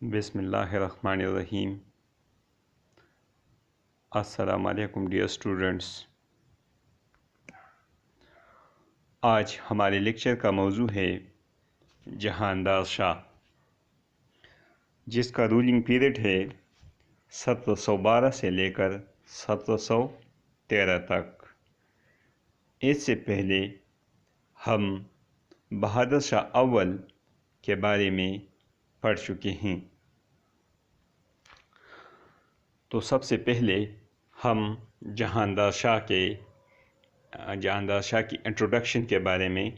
بسم اللہ الرحمن الرحیم۔ السلام علیکم ڈیئر اسٹوڈنٹس۔ آج ہمارے لیکچر کا موضوع ہے جہاندار شاہ، جس کا رولنگ پیریڈ ہے 1712 سے لے کر 1713 تک۔ اس سے پہلے ہم بہادر شاہ اول کے بارے میں پڑھ چکے ہیں، تو سب سے پہلے ہم جہاندار شاہ کی انٹروڈکشن کے بارے میں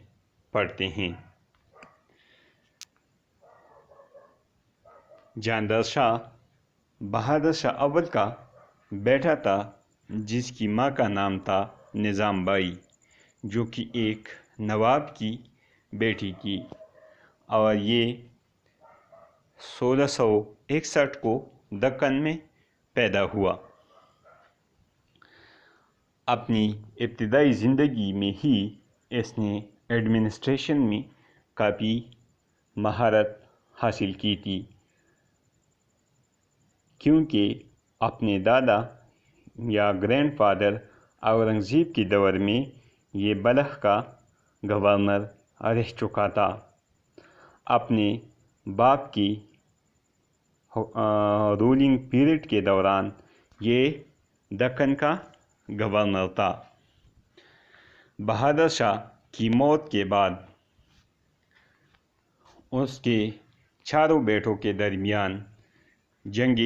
پڑھتے ہیں۔ جہاندار شاہ بہادر شاہ اول کا بیٹا تھا، جس کی ماں کا نام تھا نظام بائی، جو کہ ایک نواب کی بیٹی تھی، اور یہ 1661 کو دکن میں پیدا ہوا۔ اپنی ابتدائی زندگی میں ہی اس نے ایڈمنسٹریشن میں کافی مہارت حاصل کی تھی، کیونکہ اپنے دادا یا گرینڈ فادر اورنگزیب کے دور میں یہ بلخ کا گورنر رہ چکا تھا۔ اپنے باپ کی رولنگ پیریڈ کے دوران یہ دکن کا گورنر تھا۔ بہادر شاہ کی موت کے بعد اس کے چاروں بیٹوں کے درمیان جنگ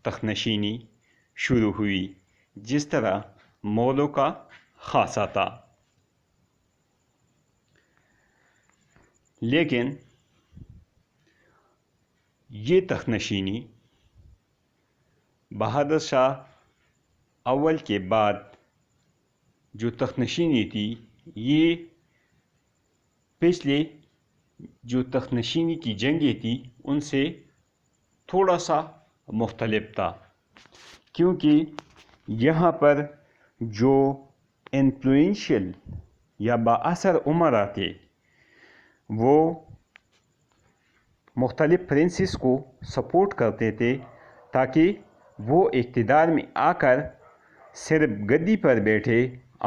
تخت-نشینی شروع ہوئی، جس طرح مغلوں کا خاصہ تھا۔ لیکن یہ تخت نشینی بہادر شاہ اول کے بعد جو تخت نشینی تھی، یہ پچھلے جو تخت نشینی کی جنگیں تھی ان سے تھوڑا سا مختلف تھا، کیونکہ یہاں پر جو انفلوئنشل یا بااثر امراء تھے وہ مختلف پرنسز کو سپورٹ کرتے تھے، تاکہ وہ اقتدار میں آ کر صرف گدی پر بیٹھے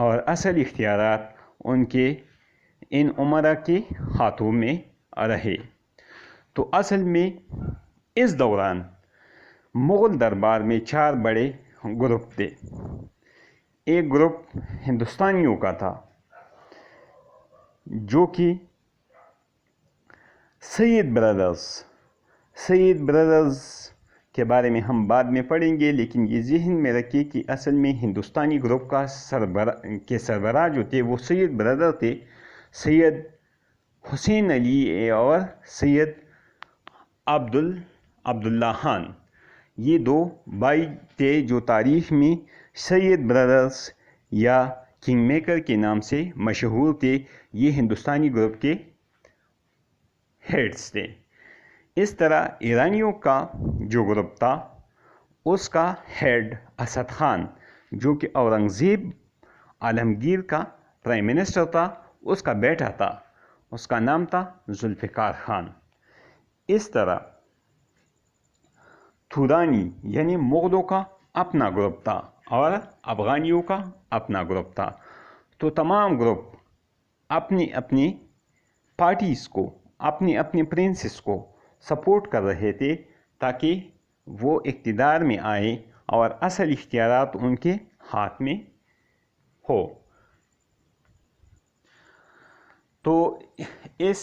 اور اصل اختیارات ان امراء کے ہاتھوں میں رہے۔ تو اصل میں اس دوران مغل دربار میں 4 بڑے گروپ تھے۔ ایک گروپ ہندوستانیوں کا تھا، جو کہ سید برادرز کے بارے میں ہم بعد میں پڑھیں گے، لیکن یہ ذہن میں رکھیں کہ اصل میں ہندوستانی گروپ کا سربراہ جو تھے وہ سید برادر تھے، سید حسین علی اور سید عبداللہ خان۔ یہ 2 بھائی تھے جو تاریخ میں سید برادرز یا کنگ میکر کے نام سے مشہور تھے۔ یہ ہندوستانی گروپ کے ہیڈز تھے۔ اس طرح ایرانیوں کا جو گروپ تھا اس کا ہیڈ اسد خان، جو کہ اورنگزیب عالمگیر کا پرائم منسٹر تھا، اس کا بیٹا تھا، اس کا نام تھا ذوالفقار خان۔ اس طرح تورانی یعنی مغلوں کا اپنا گروپ تھا اور افغانیوں کا اپنا گروپ تھا۔ تو تمام گروپ اپنی اپنی پارٹیز کو، اپنے اپنے پرنسز کو سپورٹ کر رہے تھے، تاکہ وہ اقتدار میں آئیں اور اصل اختیارات ان کے ہاتھ میں ہو۔ تو اس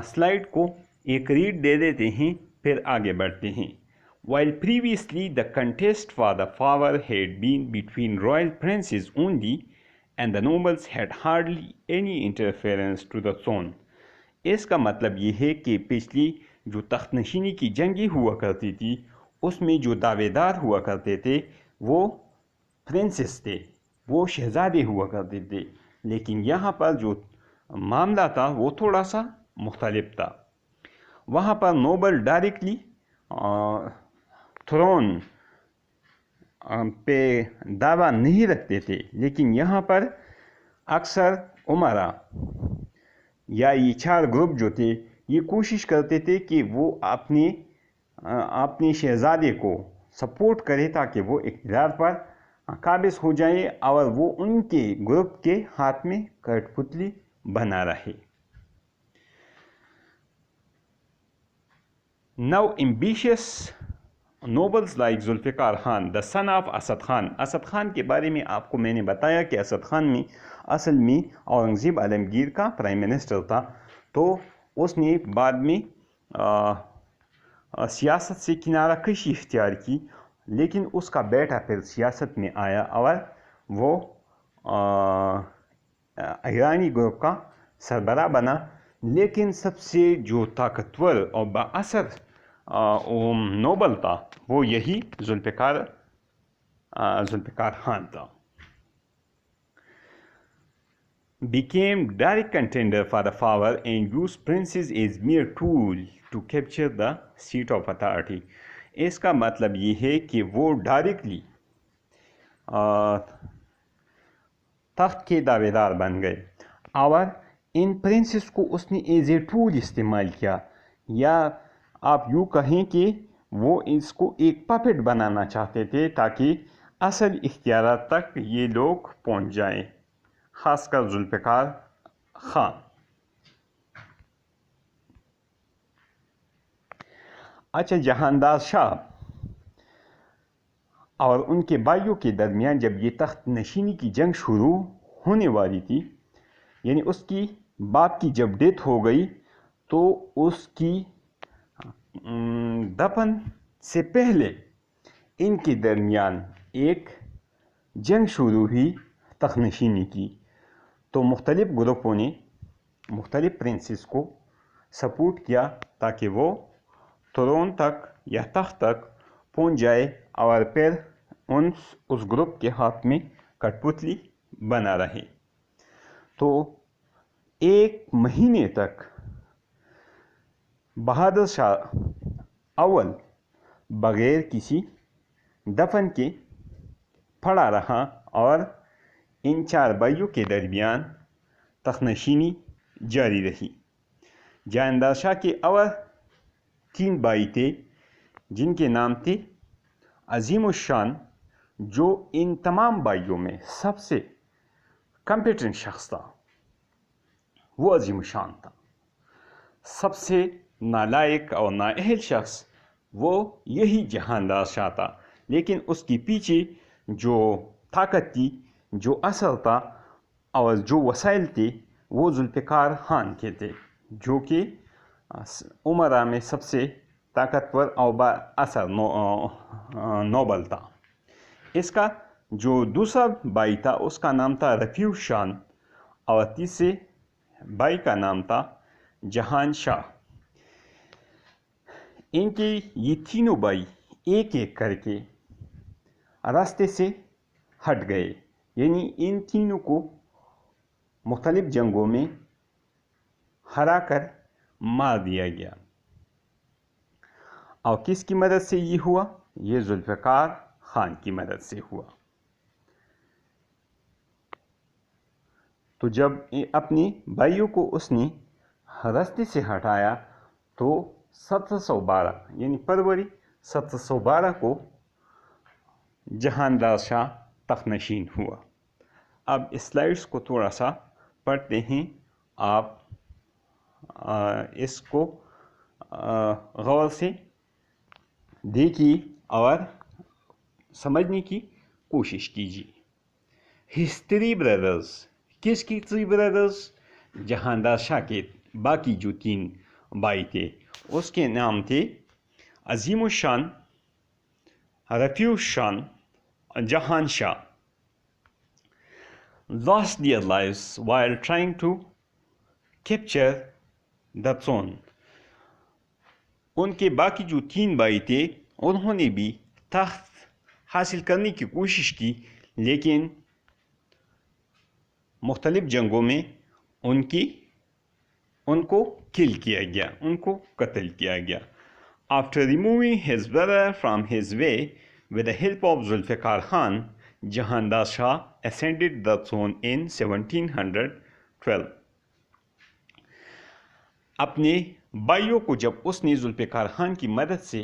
سلائیڈ کو ایک ریڈ دے دیتے ہیں، پھر آگے بڑھتے ہیں۔ While previously the contest for the power had been between royal princes only, and the nobles had hardly any interference to the throne. اس کا مطلب یہ ہے کہ پچھلی جو تخت نشینی کی جنگیں ہوا کرتی تھی، اس میں جو دعوے دار ہوا کرتے تھے وہ پرنسز تھے، وہ شہزادے ہوا کرتے تھے، لیکن یہاں پر جو معاملہ تھا وہ تھوڑا سا مختلف تھا۔ وہاں پر نوبل ڈائریکٹلی تھرون پہ دعویٰ نہیں رکھتے تھے، لیکن یہاں پر اکثر امراء یا یہ 4 گروپ جو تھے یہ کوشش کرتے تھے کہ وہ اپنے اپنے شہزادے کو سپورٹ کرے تاکہ وہ اقتدار پر قابض ہو جائے اور وہ ان کے گروپ کے ہاتھ میں کٹ پتلی بنا رہے. Now ambitious nobles like Zulfiqar Khan the son of Asad Khan. Asad Khan کے بارے میں آپ کو میں نے بتایا کہ اسد خان میں اصل میں اورنگزیب عالمگیر کا پرائم منسٹر تھا، تو اس نے بعد میں سیاست سے کنارہ کشی اختیار کی، لیکن اس کا بیٹا پھر سیاست میں آیا اور وہ ایرانی گروپ کا سربراہ بنا. لیکن سب سے جو طاقتور اور با اثر نوبل تھا وہ یہی ذوالفقار خان تھا. Became direct contender for the power and used princes as mere tool to capture the seat of authority. اس کا مطلب یہ ہے کہ وہ ڈائریکٹلی تخت کے دعوے دار بن گئے اور ان پرنسز کو اس نے ایز اے ٹول استعمال کیا، یا آپ یوں کہیں کہ وہ اس کو ایک پپٹ بنانا چاہتے تھے تاکہ اصل اختیارات تک یہ لوگ پہنچ جائیں، خاص کر ذوالفقار خان. اچھا، جہاندار شاہ اور ان کے بھائیوں کے درمیان جب یہ تخت نشینی کی جنگ شروع ہونے والی تھی، یعنی اس کی باپ کی جب ڈیتھ ہو گئی تو اس کی دفن سے پہلے ان کے درمیان ایک جنگ شروع ہوئی تخت نشینی کی. تو مختلف گروپوں نے مختلف پرنسز کو سپورٹ کیا تاکہ وہ تھرون تک یا تخت تک پہنچ جائے اور پھر اس گروپ کے ہاتھ میں کٹ پتلی بنا رہے. تو ایک مہینے تک بہادر شاہ اول بغیر کسی دفن کے پڑا رہا اور ان چار بھائیوں کے درمیان تخت نشینی جاری رہی. جہاندار شاہ کے اور 3 بھائی تھے جن کے نام تھے عظیم الشان، جو ان تمام بھائیوں میں سب سے کمپیٹنٹ شخص تھا. وہ عظیم الشان تھا. سب سے نالائق اور نااہل شخص وہ یہی جہاندار شاہ تھا، لیکن اس کے پیچھے جو طاقت تھی، جو اثر تھا اور جو وسائل تھے وہ ذوالفقار خان کے تھے، جو کہ امراء میں سب سے طاقتور اور با اثر نوبل تھا. اس کا جو دوسرا بھائی تھا اس کا نام تھا رفیع الشان اور تیسرے بھائی کا نام تھا جہان شاہ. ان کے یہ تینوں بھائی ایک ایک کر کے راستے سے ہٹ گئے، یعنی ان تینوں کو مختلف جنگوں میں ہرا کر مار دیا گیا. اور کس کی مدد سے یہ ہوا؟ یہ ذوالفقار خان کی مدد سے ہوا. تو جب اپنے بھائیوں کو اس نے راستے سے ہٹایا تو 1712 یعنی فروری 1712 کو جہاندار شاہ تخت نشین ہوا. اب سلائڈس کو تھوڑا سا پڑھتے ہیں، آپ اس کو غور سے دیکھیے اور سمجھنے کی کوشش کیجیے. ہسٹری برادرز، کس کی 3 برادرز؟ جہاندار شاہ کے باقی جو 3 بھائی تھے اس کے نام تھے عظیم الشان، رفیع الشان، جہان شاہ. Lost their lives while trying to capture the throne. ان کے باقی جو 3 بھائی تھے انہوں نے بھی تخت حاصل کرنے کی کوشش کی، لیکن مختلف جنگوں میں ان کو کل کیا گیا، ان کو قتل کیا گیا. After removing his brother from his way with the help of Zulfikar Khan, Jahandar Shah ascended the throne in 1712. اپنے بھائیوں کو جب اس نے ذوالفقار خان کی مدد سے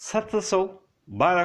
1712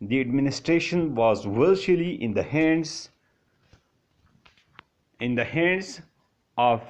the administration was virtually in the hands of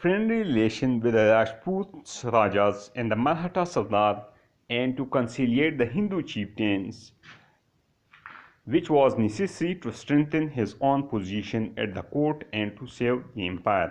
friendly relation with the Rajput Rajas and the Maratha Sardar and to conciliate the Hindu chieftains, which was necessary to strengthen his own position at the court and to save the empire.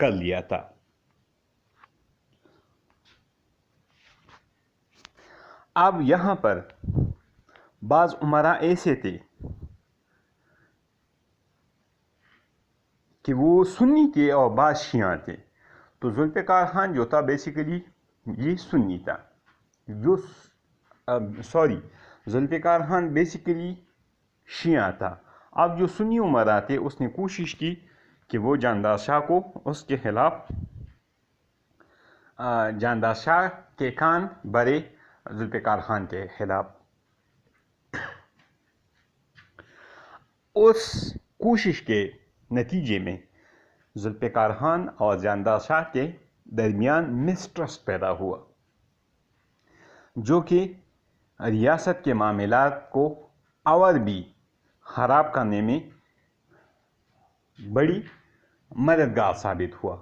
کر لیا تھا۔ اب یہاں پر بعض امراء ایسے تھے کہ وہ سنی تھے اور بعض شیعہ تھے۔ تو ذوالفقار خان جو تھا بیسیکلی یہ سنی تھا، ذوالفقار خان بیسیکلی شیعہ تھا۔ اب جو سنی امراء تھے اس نے کوشش کی کہ وہ جاندار شاہ کو اس کے خلاف جاندار شاہ کے کان بھرے ذوالفقار خان کے خلاف۔ اس کوشش کے نتیجے میں ذوالفقار خان اور جاندار شاہ کے درمیان مسٹرسٹ پیدا ہوا، جو کہ ریاست کے معاملات کو اور بھی خراب کرنے میں بڑی مددگار ثابت ہوا،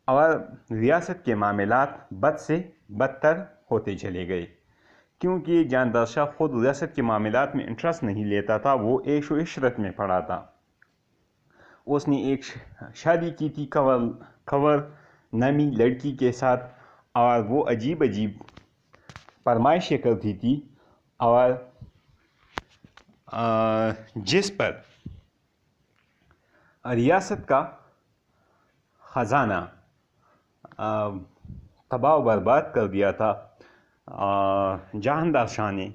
اور ریاست کے معاملات بد سے بدتر ہوتے چلے گئے، کیونکہ جاندار شاہ خود ریاست کے معاملات میں انٹرسٹ نہیں لیتا تھا، وہ عیش و عشرت میں پڑا تھا۔ اس نے ایک شادی کی تھی کنور نامی لڑکی کے ساتھ، اور وہ عجیب عجیب فرمائشیں کرتی تھی، اور جس پر ریاست کا خزانہ تباہ و برباد کر دیا تھا جہاندار شاہ نے۔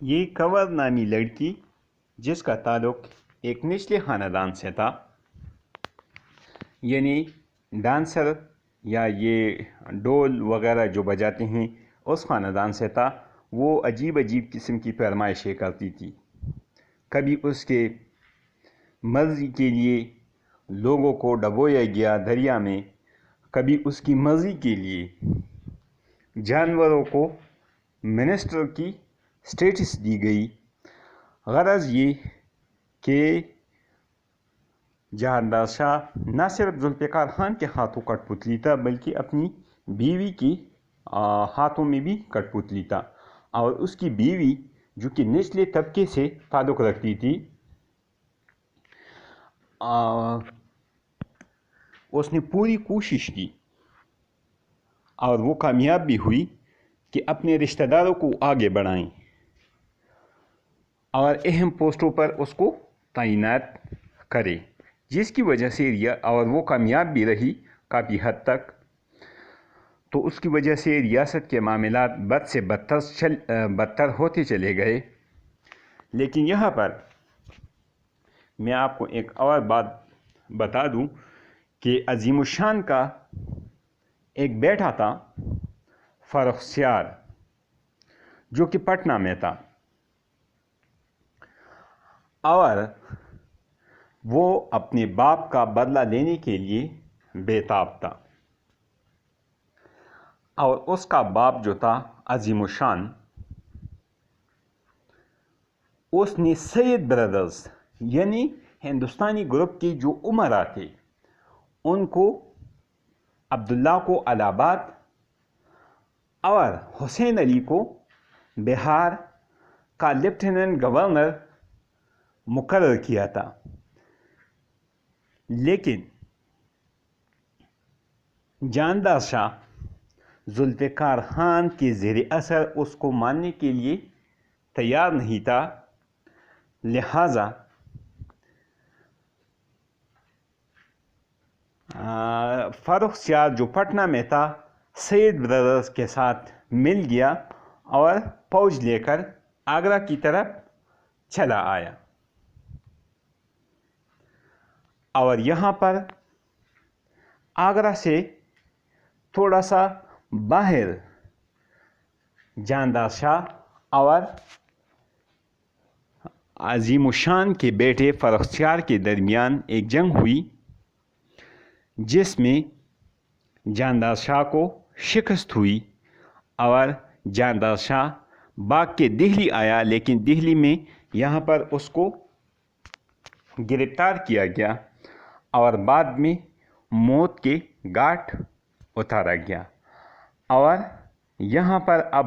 یہ کنور نامی لڑکی جس کا تعلق ایک نچلے خاندان سے تھا، یعنی ڈانسر یا یہ ڈول وغیرہ جو بجاتے ہیں اس خاندان سے تھا، وہ عجیب عجیب قسم کی فرمائشیں کرتی تھی۔ کبھی اس کے مرضی کے لیے لوگوں کو ڈبویا گیا دریا میں، کبھی اس کی مرضی کے لیے جانوروں کو منسٹر کی سٹیٹس دی گئی۔ غرض یہ کہ جہاندار شاہ نہ صرف ذوالفقار خان کے ہاتھوں کٹ پتلی تھا، بلکہ اپنی بیوی کی ہاتھوں میں بھی کٹ پتلی تھا، اور اس کی بیوی جو کہ نچلے طبقے سے تعلق رکھتی تھی، اس نے پوری کوشش کی اور وہ کامیاب بھی ہوئی کہ اپنے رشتہ داروں کو آگے بڑھائیں اور اہم پوسٹوں پر اس کو تعینات کرے، جس کی وجہ سے اور وہ کامیاب بھی رہی کافی حد تک۔ تو اس کی وجہ سے ریاست کے معاملات بد سے بدتر ہوتے چلے گئے۔ لیکن یہاں پر میں آپ کو ایک اور بات بتا دوں کہ عظیم الشان کا ایک بیٹا تھا فرخ، جو کہ پٹنہ میں تھا، اور وہ اپنے باپ کا بدلہ لینے کے لیے بےتاب تھا، اور اس کا باپ جو تھا عظیم الشان، اس نے سید برادرز یعنی ہندوستانی گروپ کے جو امراء تھے ان کو عبداللہ کو الہ آباد اور حسین علی کو بہار کا لیفٹیننٹ گورنر مقرر کیا تھا، لیکن جاندار شاہ ذوالفقار خان کے زیر اثر اس کو ماننے کے لیے تیار نہیں تھا، لہٰذا فرخ جو پٹنہ میں تھا سید برادرز کے ساتھ مل گیا اور فوج لے کر آگرہ کی طرف چلا آیا، اور یہاں پر آگرہ سے تھوڑا سا باہر جاندار شاہ اور عظیم الشان کے بیٹے فرخ کے درمیان ایک جنگ ہوئی، جس میں جاندار شاہ کو شکست ہوئی، اور جاندار شاہ بھاگ کے دہلی آیا، لیکن دہلی میں یہاں پر اس کو گرفتار کیا گیا اور بعد میں موت کے گھاٹ اتارا گیا۔ اور یہاں پر اب